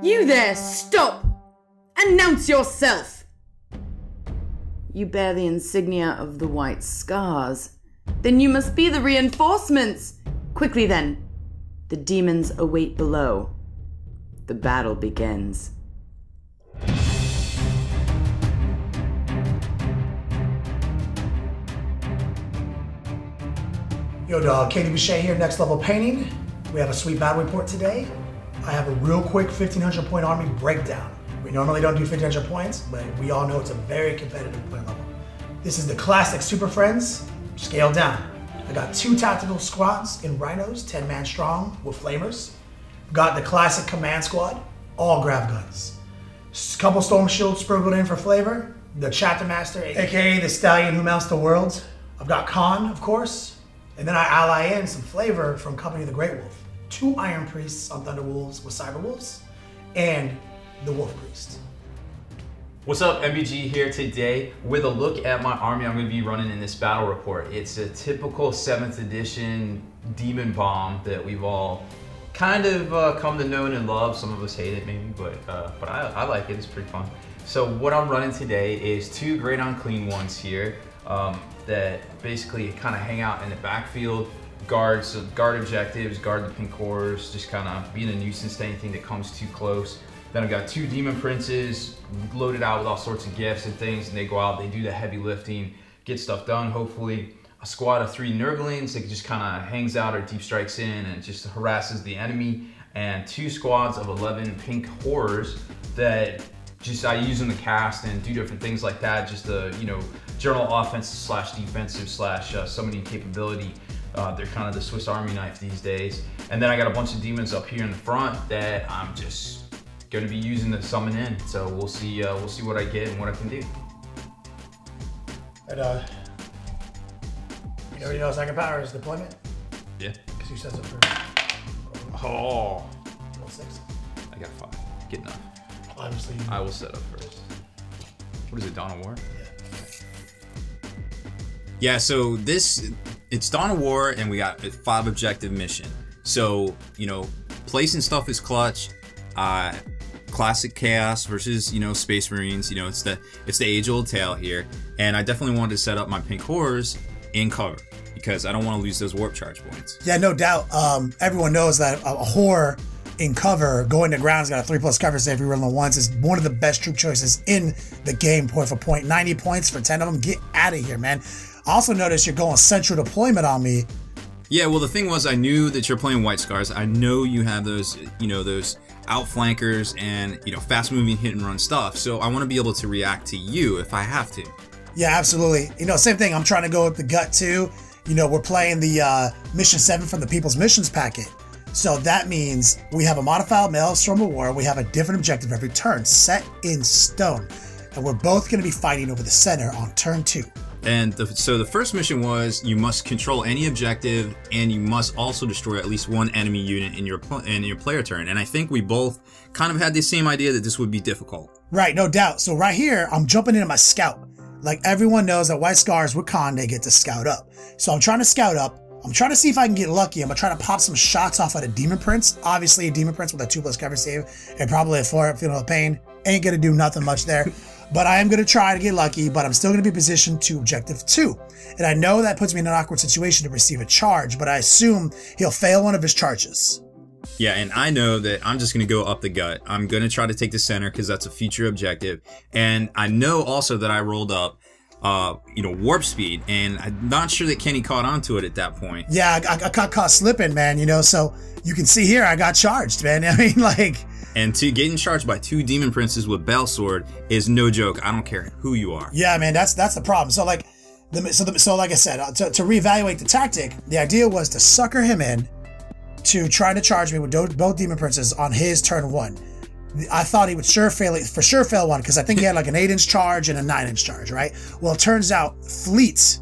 You there, stop! Announce yourself! You bear the insignia of the white scars. Then you must be the reinforcements! Quickly then. The demons await below. The battle begins. Yo dog, Katie Boucher here, Next Level Painting. We have a sweet battle report today. I have a real quick 1,500 point army breakdown. We normally don't do 1,500 points, but we all know it's a very competitive point level. This is the classic Super Friends, scaled down. I got 2 tactical squads in Rhinos, 10 man strong with flamers. Got the classic command squad, all grav guns. Couple storm shields sprinkled in for flavor. The chapter master, AKA the stallion who mounts the world. I've got Khan, of course. And then I ally in some flavor from Company of the Great Wolf. 2 Iron Priests on Thunder Wolves with Cyber Wolves, and the Wolf Priest. What's up, MBG here today with a look at my army I'm going to be running in this battle report. It's a typical 7th edition demon bomb that we've all kind of come to know and love. Some of us hate it maybe, but I like it. It's pretty fun. So what I'm running today is 2 Great Unclean ones here that basically kind of hang out in the backfield, guard objectives, guard the pink cores, just kind of being a nuisance to anything that comes too close. Then I've got 2 Demon Princes loaded out with all sorts of gifts and things, and they go out, they do the heavy lifting, get stuff done, hopefully. A squad of 3 Nurglings that just kind of hangs out or deep strikes in and just harasses the enemy, and 2 squads of 11 pink horrors that just I use in the cast and do different things like that, just the, you know, general offensive slash defensive slash summoning capability. They're kind of the Swiss Army knife these days. And then I got a bunch of demons up here in the front that I'm just going to be using to summon in. So we'll see what I get and what I can do. And you already know second power is deployment? Yeah. Because you said so first. Oh. Roll 6. I got 5. Good enough. Obviously. I will set up first. What is it, Dawn of War? Yeah, so it's Dawn of War, and we got a 5 objective mission. So, you know, placing stuff is clutch. Classic Chaos versus, you know, Space Marines. You know, it's the age-old tale here. And I definitely wanted to set up my pink horrors in cover because I don't want to lose those warp charge points. Yeah, no doubt. Everyone knows that a horror in cover, going to ground's got a 3+ cover save, reroll on once, is one of the best troop choices in the game, point for point. 90 points for 10 of them. Get out of here, man. I also noticed you're going central deployment on me. Yeah, well, the thing was, I knew that you're playing White Scars. I know you have those, you know, those outflankers and, you know, fast-moving hit-and-run stuff. So I want to be able to react to you if I have to. Yeah, absolutely. You know, same thing. I'm trying to go with the gut, too. You know, we're playing the Mission 7 from the People's Missions packet. So that means we have a modified Maelstrom of War. We have a different objective every turn, set in stone. And we're both going to be fighting over the center on turn 2. And so the first mission was you must control any objective, and you must also destroy at least 1 enemy unit in your player turn. And I think we both kind of had the same idea that this would be difficult. Right, no doubt. So right here, I'm jumping into my scout. Like everyone knows that White Scars with Khan, they get to scout up. So I'm trying to scout up. I'm trying to see if I can get lucky. I'm gonna try to pop some shots off at a Demon Prince. Obviously, a Demon Prince with a 2+ cover save and probably a 4 feeling of pain. Ain't gonna do nothing much there. But I am gonna try to get lucky, but I'm still gonna be positioned to objective 2. And I know that puts me in an awkward situation to receive a charge, but I assume he'll fail one of his charges. Yeah, and I know that I'm just going to go up the gut. I'm going to try to take the center because that's a future objective. And I know also that I rolled up, you know, warp speed, and I'm not sure that Kenny caught on to it at that point. Yeah, I got caught slipping, man, you know, so you can see here I got charged, man. I mean, like... And getting charged by 2 Demon Princes with Bell Sword is no joke. I don't care who you are. Yeah, man, that's the problem. So, like, so like I said, to reevaluate the tactic, the idea was to sucker him in, to try to charge me with both Demon Princes on his turn 1. I thought he would for sure fail one because I think he had like an 8-inch charge and a 9-inch charge, right? Well, it turns out Fleet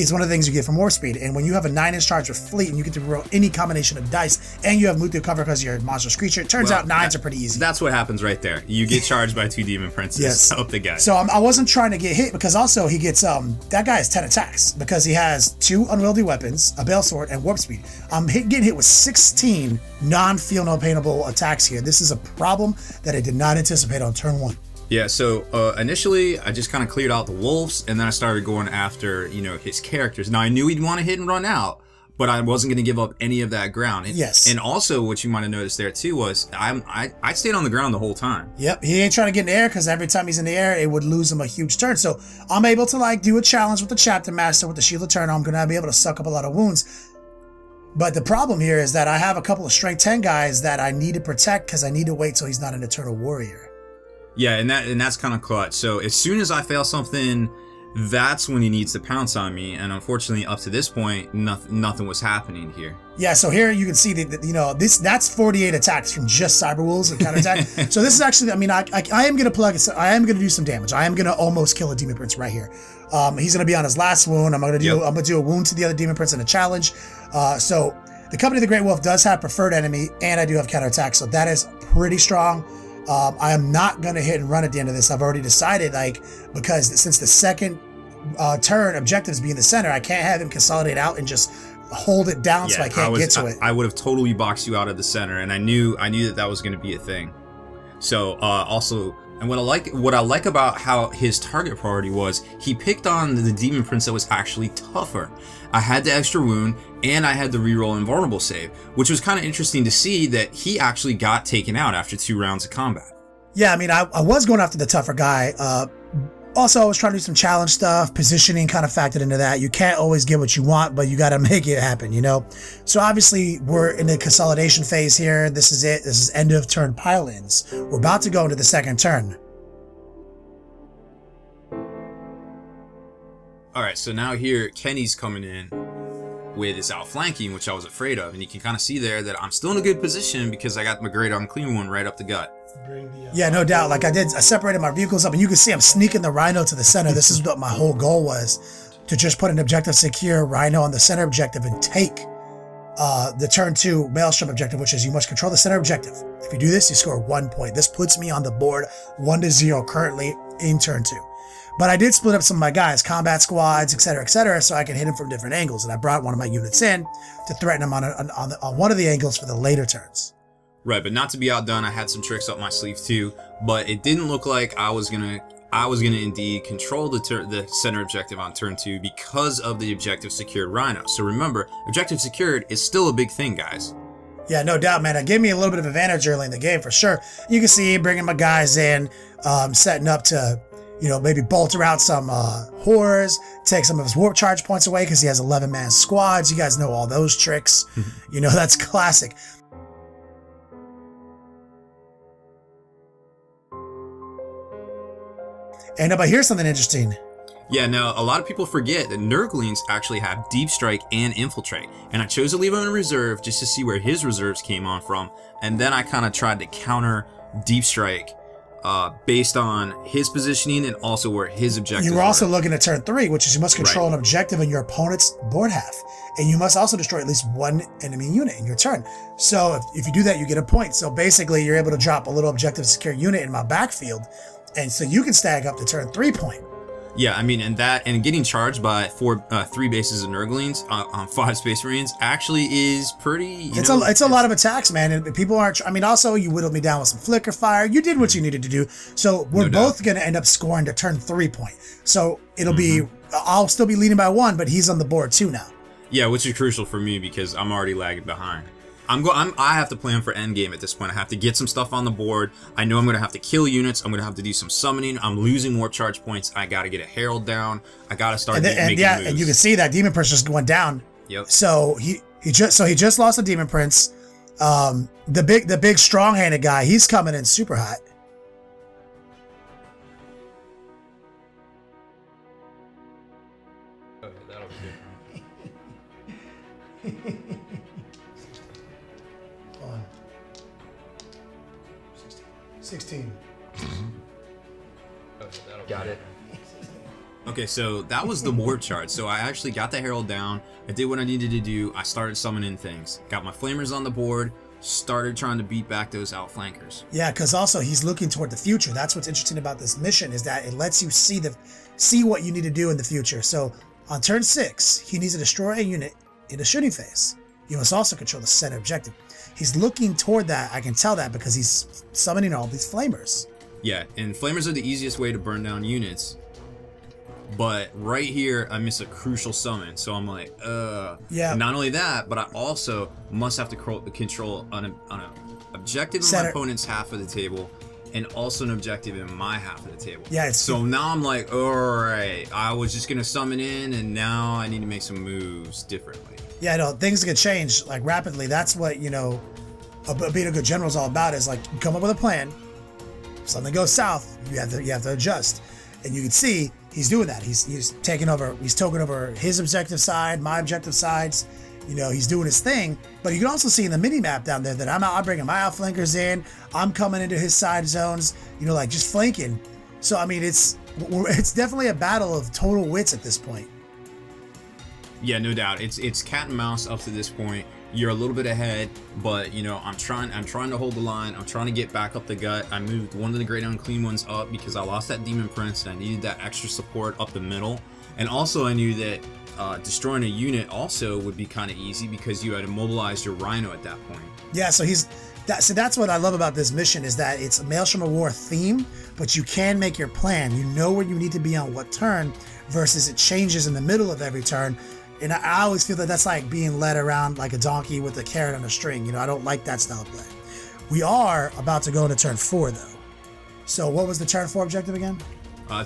is one of the things you get from Warp Speed. And when you have a 9-inch charge with Fleet and you get to roll any combination of dice and you have move through cover because you're a monstrous creature, it turns out 9s are pretty easy. That's what happens right there. You get charged by 2 Demon Princes. Yes. Help the guy. So I wasn't trying to get hit because also he gets, that guy has 10 attacks because he has 2 unwieldy weapons, a Bale Sword, and Warp Speed. I'm getting hit with 16 non-feel no painable attacks here. This is a problem that I did not anticipate on turn 1. Yeah, so initially I just kind of cleared out the wolves and then I started going after, you know, his characters. Now I knew he'd want to hit and run out, but I wasn't going to give up any of that ground. Yes. And also what you might have noticed there too was I stayed on the ground the whole time. Yep, he ain't trying to get in the air because every time he's in the air, it would lose him a huge turn. So I'm able to like do a challenge with the Chapter Master with the Shield of Turn. I'm going to be able to suck up a lot of wounds. But the problem here is that I have a couple of Strength 10 guys that I need to protect because I need to wait till he's not an Eternal Warrior. Yeah, and that's kind of clutch. So as soon as I fail something, that's when he needs to pounce on me. And unfortunately, up to this point, nothing was happening here. Yeah, so here you can see that, you know, that's 48 attacks from just Cyber Wolves and counterattack. So this is actually, I mean, I am going to plug it. I am going to do some damage. I am going to almost kill a Demon Prince right here. He's going to be on his last wound. I'm going to do a wound to the other Demon Prince in a challenge. So the Company of the Great Wolf does have preferred enemy, and I do have counterattack. So that is pretty strong. I am not going to hit and run at the end of this. I've already decided, like, because since the second turn objectives be in the center, I can't have him consolidate out and just hold it down so I can't get to it. I would have totally boxed you out of the center, and I knew that was going to be a thing. So also, and what I like about how his target priority was, he picked on the Demon Prince that was actually tougher. I had the extra wound, and I had the reroll invulnerable save, which was kind of interesting to see that he actually got taken out after 2 rounds of combat. Yeah, I mean, I was going after the tougher guy. Also, I was trying to do some challenge stuff. Positioning kind of factored into that. You can't always get what you want, but you got to make it happen, you know? So obviously, we're in the consolidation phase here. This is it. This is end of turn pile-ins. We're about to go into the second turn. All right, so now here, Kenny's coming in with his outflanking, which I was afraid of. And you can kind of see there that I'm still in a good position because I got my great unclean one right up the gut. Yeah, no doubt. Like I separated my vehicles up, and you can see I'm sneaking the Rhino to the center. This is what my whole goal was, to just put an objective secure Rhino on the center objective and take the turn 2 Maelstrom objective, which is you must control the center objective. If you do this, you score 1 point. This puts me on the board 1-0 currently in turn 2. But I did split up some of my guys, combat squads, etc., so I can hit him from different angles. And I brought one of my units in to threaten him on one of the angles for the later turns. Right, but not to be outdone, I had some tricks up my sleeve too. But it didn't look like I was gonna indeed control the center objective on turn 2 because of the objective secured Rhino. So remember, objective secured is still a big thing, guys. Yeah, no doubt, man. It gave me a little bit of advantage early in the game for sure. You can see bringing my guys in, setting up to, you know, maybe bolter out some horrors, take some of his warp charge points away because he has 11-man squads. You guys know all those tricks. You know, that's classic. And but here's something interesting. Yeah, now a lot of people forget that Nurglings actually have Deep Strike and Infiltrate, and I chose to leave him in reserve just to see where his reserves came on from, and then I kind of tried to counter Deep Strike based on his positioning and also where his objectives You were also looking at turn 3, which is you must control an objective in your opponent's board half, and you must also destroy at least 1 enemy unit in your turn. So if you do that, you get a point. So basically, you're able to drop a little objective secure unit in my backfield, and so you can stag up to turn 3 point. Yeah, I mean, and getting charged by 3 bases of Nurglings on 5 Space Marines actually is pretty. It's a lot of attacks, man, and people aren't. I mean, also you whittled me down with some flicker fire. You did what you needed to do, so we're both going to end up scoring to turn 3 point. So it'll be. I'll still be leading by 1, but he's on the board 2 now. Yeah, which is crucial for me because I'm already lagging behind. I have to plan for endgame at this point. I have to get some stuff on the board. I know I'm going to have to kill units. I'm going to have to do some summoning. I'm losing warp charge points. I got to get a Herald down. I got to start making moves. And you can see that Demon Prince just going down. Yep. So he just lost a Demon Prince. The big strong-handed guy, he's coming in super hot. Okay, that'll be different. 16. Got it. Okay, so that was the warp charge. So I actually got the Herald down. I did what I needed to do. I started summoning things. Got my flamers on the board. Started trying to beat back those outflankers. Yeah, because also he's looking toward the future. That's what's interesting about this mission, is that it lets you see what you need to do in the future. So on turn 6, he needs to destroy a unit in the shooting phase. You must also control the center objective. He's looking toward that. I can tell that because he's summoning all these flamers. Yeah, and flamers are the easiest way to burn down units. But right here, I miss a crucial summon, so I'm like, Yeah. And not only that, but I also must have to control an objective in my opponent's half of the table, and also an objective in my half of the table. Yeah. So now I'm like, all right, I was just gonna summon in, and now I need to make some moves differently. Yeah, no, things can change like rapidly. That's what, you know, being a good general is all about. Is like, you come up with a plan. If something goes south, you have to adjust. And you can see he's doing that. He's taking over. He's taking over his objective side, my objective sides. You know, he's doing his thing. But you can also see in the mini map down there that I'm bringing my outflankers in. I'm coming into his side zones. You know, like just flanking. So I mean, it's definitely a battle of total wits at this point. Yeah, no doubt. It's cat and mouse up to this point. You're a little bit ahead, but you know, I'm trying to hold the line. I'm trying to get back up the gut. I moved one of the great unclean ones up because I lost that demon prince and I needed that extra support up the middle. And also I knew that destroying a unit also would be kind of easy because you had immobilized your rhino at that point. Yeah, so that's what I love about this mission, is that it's a Maelstrom of War theme, but you can make your plan. You know where you need to be on what turn, versus it changes in the middle of every turn. And I always feel that that's like being led around like a donkey with a carrot on a string. You know, I don't like that style of play. We are about to go into turn 4, though. So what was the turn 4 objective again?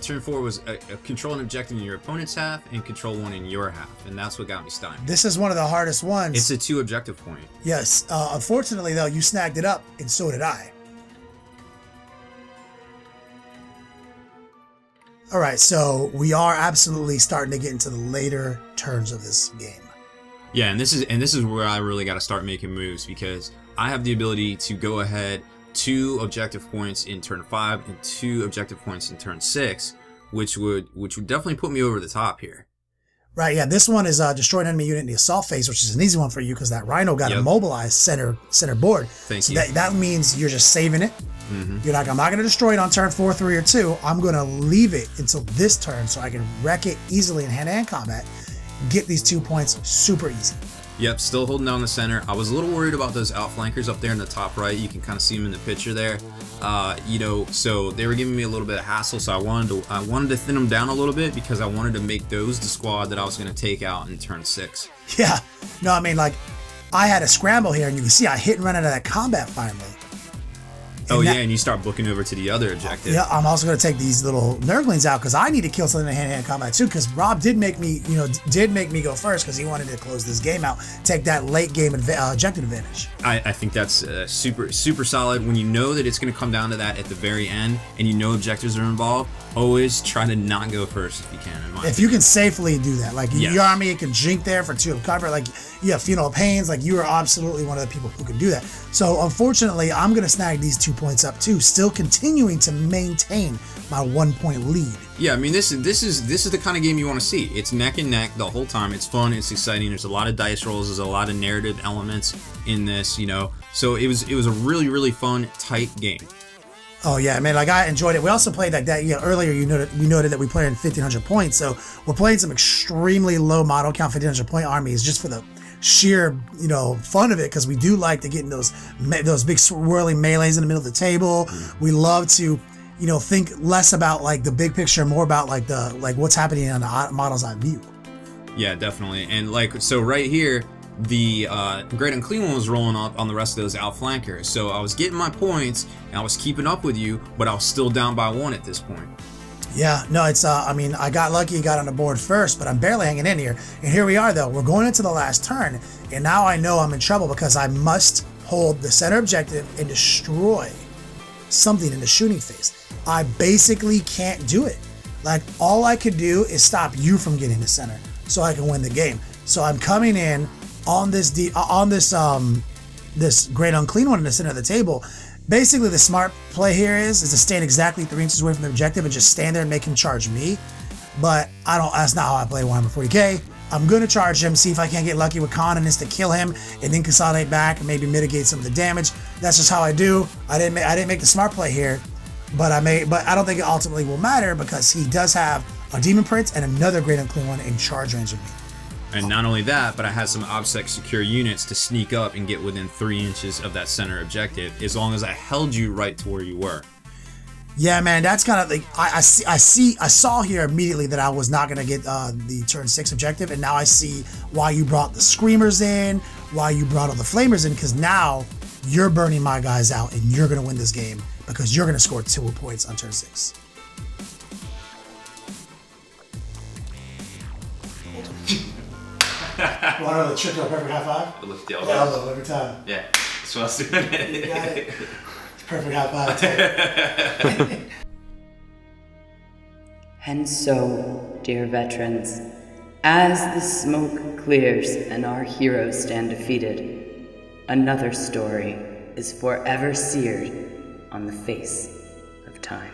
Turn 4 was control an objective in your opponent's half and control one in your half. And that's what got me stymied. This is one of the hardest ones. It's a 2 objective point. Yes. Unfortunately, though, you snagged it up, and so did I. All right, so we are absolutely starting to get into the later turns of this game. Yeah, and this is where I really got to start making moves, because I have the ability to go ahead 2 objective points in turn 5 and 2 objective points in turn 6, which would definitely put me over the top here. Right, yeah, this one is destroy an enemy unit in the assault phase, which is an easy one for you because that rhino got immobilized center board. Thank you. That means you're just saving it. Mm-hmm. You're like, I'm not going to destroy it on turn 4, 3, or 2. I'm going to leave it until this turn so I can wreck it easily in hand-to-hand combat. Get these 2 points super easy. Yep, still holding down the center. I was a little worried about those outflankers up there in the top right. You can kind of see them in the picture there. You know, so they were giving me a little bit of hassle, so I wanted to thin them down a little bit because I wanted to make those the squad that I was going to take out in turn 6. Yeah, no, I mean, like, I had a scramble here, and you can see I hit and run out of that combat finally. And you start booking over to the other objective. Yeah, I'm also going to take these little Nurglings out because I need to kill something in hand-to-hand combat too. Because Rob did make me go first because he wanted to close this game out, take that late game objective advantage. I think that's super solid. When you know that it's going to come down to that at the very end, and you know objectives are involved, always try to not go first if you can. If you can safely do that, like your army can jink there for 2 of cover, like you have Funeral Pains, like you are absolutely one of the people who can do that. So unfortunately, I'm going to snag these 2 points up too, still continuing to maintain my 1 point lead. Yeah, I mean this is the kind of game you want to see. It's neck and neck the whole time. It's fun. It's exciting. There's a lot of dice rolls. There's a lot of narrative elements in this. You know, so it was a really fun, tight game. Oh yeah, man, like I enjoyed it. We also played like that. Earlier we noted that we played in 1,500 points. So we're playing some extremely low model count 1,500 point armies just for the sheer, fun of it, because we do like to get in those big swirling melees in the middle of the table. We love to, think less about like the big picture, more about like what's happening on the model's eye view. Yeah, definitely. And so right here, the Great Unclean One was rolling up on the rest of those outflankers. So I was getting my points and I was keeping up with you, but I was still down by 1 at this point. Yeah, no, it's, I got lucky, got on the board first, but I'm barely hanging in here. And here we are, though. We're going into the last turn, and now I know I'm in trouble because I must hold the center objective and destroy something in the shooting phase. I basically can't do it. Like, all I could do is stop you from getting the center so I can win the game. So I'm coming in on this Great Unclean One in the center of the table. Basically, the smart play here is to stand exactly 3 inches away from the objective and just stand there and make him charge me. but that's not how I play Warhammer 40k. I'm gonna charge him, see if I can't get lucky with Khan and insta kill him, and then consolidate back and maybe mitigate some of the damage. That's just how I do. I didn't make the smart play here, but I don't think it ultimately will matter because he does have a Demon Prince and another Great Unclean One in charge range of me. And not only that, but I had some OBSEC secure units to sneak up and get within 3 inches of that center objective, as long as I held you right to where you were. Yeah, man, that's kind of like I saw here immediately that I was not gonna get the turn 6 objective, and now I see why you brought the Screamers in, why you brought all the Flamers in, because now you're burning my guys out, and you're gonna win this game because you're gonna score 2 points on turn 6. Want to know the trick to a perfect high five? I lift the elbow. Yeah, elbow every time. Yeah, that's what I was doing. You got it. It's perfect high five. And so, dear veterans, as the smoke clears and our heroes stand defeated, another story is forever seared on the face of time.